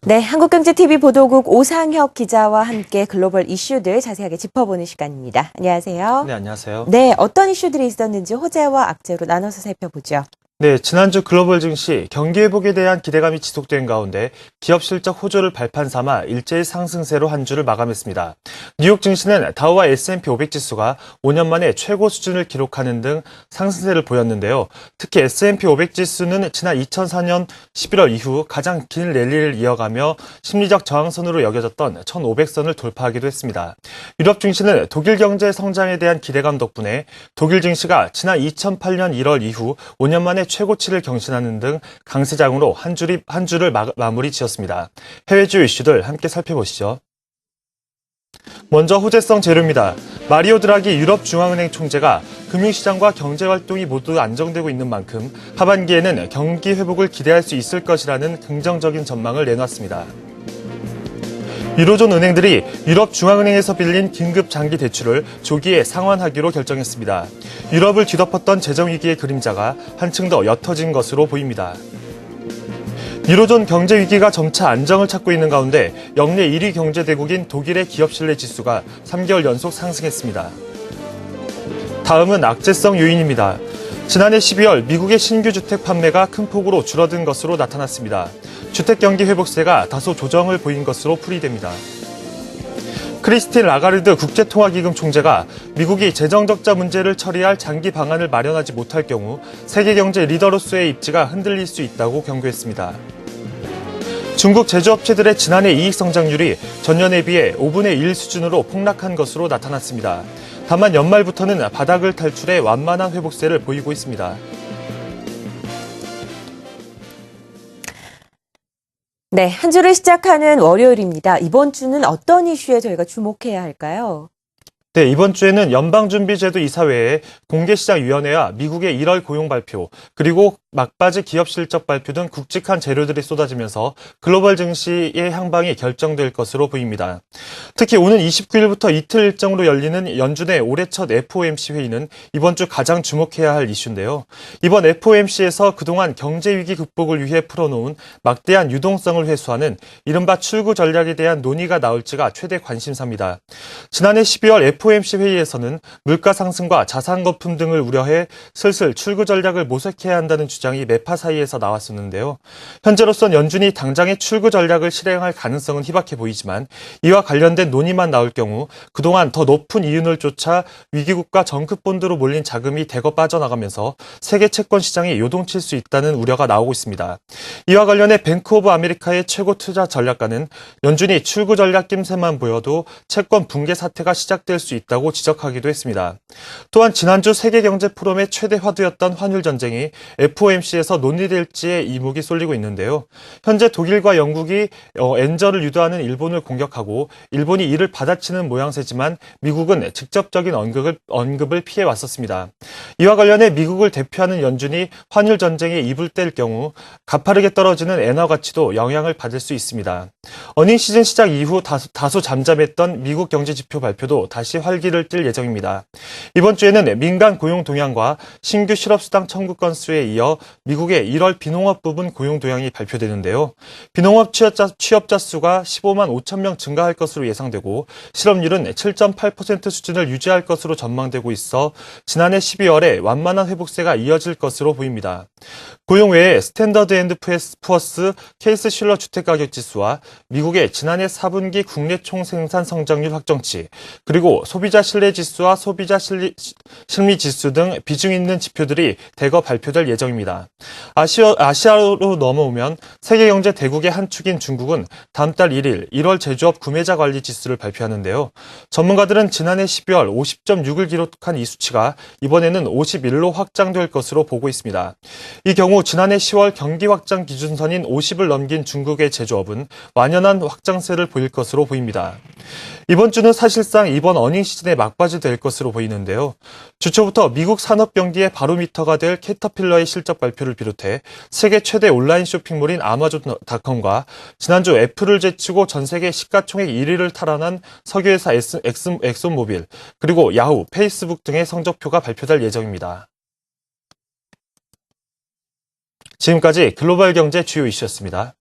네, 한국경제TV 보도국 오상혁 기자와 함께 글로벌 이슈들 자세하게 짚어보는 시간입니다. 안녕하세요. 네, 안녕하세요. 네, 어떤 이슈들이 있었는지 호재와 악재로 나눠서 살펴보죠. 네, 지난주 글로벌 증시 경기 회복에 대한 기대감이 지속된 가운데 기업 실적 호조를 발판 삼아 일제히 상승세로 한 주를 마감했습니다. 뉴욕 증시는 다우와 S&P 500 지수가 5년 만에 최고 수준을 기록하는 등 상승세를 보였는데요. 특히 S&P 500 지수는 지난 2004년 11월 이후 가장 긴 랠리를 이어가며 심리적 저항선으로 여겨졌던 1500선을 돌파하기도 했습니다. 유럽 증시는 독일 경제 성장에 대한 기대감 덕분에 독일 증시가 지난 2008년 1월 이후 5년 만에 최고치를 경신하는 등 강세장으로 한 주를 마무리 지었습니다. 해외 주요 이슈들 함께 살펴보시죠. 먼저 호재성 재료입니다. 마리오 드라기 유럽 중앙은행 총재가 금융시장과 경제활동이 모두 안정되고 있는 만큼 하반기에는 경기 회복을 기대할 수 있을 것이라는 긍정적인 전망을 내놨습니다. 유로존 은행들이 유럽 중앙은행에서 빌린 긴급 장기 대출을 조기에 상환하기로 결정했습니다. 유럽을 뒤덮었던 재정위기의 그림자가 한층 더 옅어진 것으로 보입니다. 유로존 경제 위기가 점차 안정을 찾고 있는 가운데 역내 1위 경제대국인 독일의 기업 신뢰 지수가 3개월 연속 상승했습니다. 다음은 악재성 요인입니다. 지난해 12월 미국의 신규 주택 판매가 큰 폭으로 줄어든 것으로 나타났습니다. 주택 경기 회복세가 다소 조정을 보인 것으로 풀이됩니다. 크리스틴 라가르드 국제통화기금 총재가 미국이 재정적자 문제를 처리할 장기 방안을 마련하지 못할 경우 세계 경제 리더로서의 입지가 흔들릴 수 있다고 경고했습니다. 중국 제조업체들의 지난해 이익 성장률이 전년에 비해 5분의 1 수준으로 폭락한 것으로 나타났습니다. 다만 연말부터는 바닥을 탈출해 완만한 회복세를 보이고 있습니다. 네, 한 주를 시작하는 월요일입니다. 이번 주는 어떤 이슈에 저희가 주목해야 할까요? 네, 이번 주에는 연방준비제도 이사회의 공개시장위원회와 미국의 1월 고용 발표, 그리고 막바지 기업 실적 발표 등 굵직한 재료들이 쏟아지면서 글로벌 증시의 향방이 결정될 것으로 보입니다. 특히 오는 29일부터 이틀 일정으로 열리는 연준의 올해 첫 FOMC 회의는 이번 주 가장 주목해야 할 이슈인데요. 이번 FOMC에서 그동안 경제위기 극복을 위해 풀어놓은 막대한 유동성을 회수하는 이른바 출구 전략에 대한 논의가 나올지가 최대 관심사입니다. 지난해 12월 FOMC 회의에서는 물가 상승과 자산 거품 등을 우려해 슬슬 출구 전략을 모색해야 한다는 주장이 매파 사이에서 나왔었는데요. 현재로선 연준이 당장의 출구 전략을 실행할 가능성은 희박해 보이지만 이와 관련된 논의만 나올 경우 그동안 더 높은 이윤을 쫓아 위기국가 정크본드로 몰린 자금이 대거 빠져나가면서 세계 채권 시장이 요동칠 수 있다는 우려가 나오고 있습니다. 이와 관련해 뱅크 오브 아메리카의 최고 투자 전략가는 연준이 출구 전략 낌새만 보여도 채권 붕괴 사태가 시작될 수 있다고 지적하기도 했습니다. 또한 지난주 세계경제 포럼의 최대 화두였던 환율 전쟁이 FOMC에서 논의될지에 이목이 쏠리고 있는데요. 현재 독일과 영국이 엔저를 유도하는 일본을 공격하고 일본이 이를 받아치는 모양새지만 미국은 직접적인 언급을 피해왔었습니다. 이와 관련해 미국을 대표하는 연준이 환율 전쟁에 입을 뗄 경우 가파르게 떨어지는 엔화 가치도 영향을 받을 수 있습니다. 어닝 시즌 시작 이후 다소 잠잠했던 미국 경제 지표 발표도 다시 활기를 띨 예정입니다. 이번 주에는 민간 고용 동향과 신규 실업수당 청구 건수에 이어 미국의 1월 비농업 부분 고용 동향이 발표되는데요. 비농업 취업자 수가 15만 5천 명 증가할 것으로 예상되고 실업률은 7.8% 수준을 유지할 것으로 전망되고 있어 지난해 12월에 완만한 회복세가 이어질 것으로 보입니다. 고용 외에 스탠더드 앤드 푸어스 케이스 슐러 주택가격지수와 미국의 지난해 4분기 국내 총생산 성장률 확정치, 그리고 소비자 신뢰지수와 소비자 심리지수 등 비중 있는 지표들이 대거 발표될 예정입니다. 아시아로 넘어오면 세계경제 대국의 한 축인 중국은 다음 달 1일 1월 제조업 구매자 관리 지수를 발표하는데요. 전문가들은 지난해 12월 50.6을 기록한 이 수치가 이번에는 51로 확장될 것으로 보고 있습니다. 이 경우 지난해 10월 경기 확장 기준선인 50을 넘긴 중국의 제조업은 완연한 확장세를 보일 것으로 보입니다. 이번 주는 사실상 이번 어닝 시즌의 막바지 될 것으로 보이는데요. 주초부터 미국 산업 경기의 바로미터가 될 캐터필러의 실적 발표를 비롯해 세계 최대 온라인 쇼핑몰인 아마존닷컴과 지난주 애플을 제치고 전 세계 시가총액 1위를 탈환한 석유회사 엑손모빌, 그리고 야후, 페이스북 등의 성적표가 발표될 예정입니다. 지금까지 글로벌 경제 주요 이슈였습니다.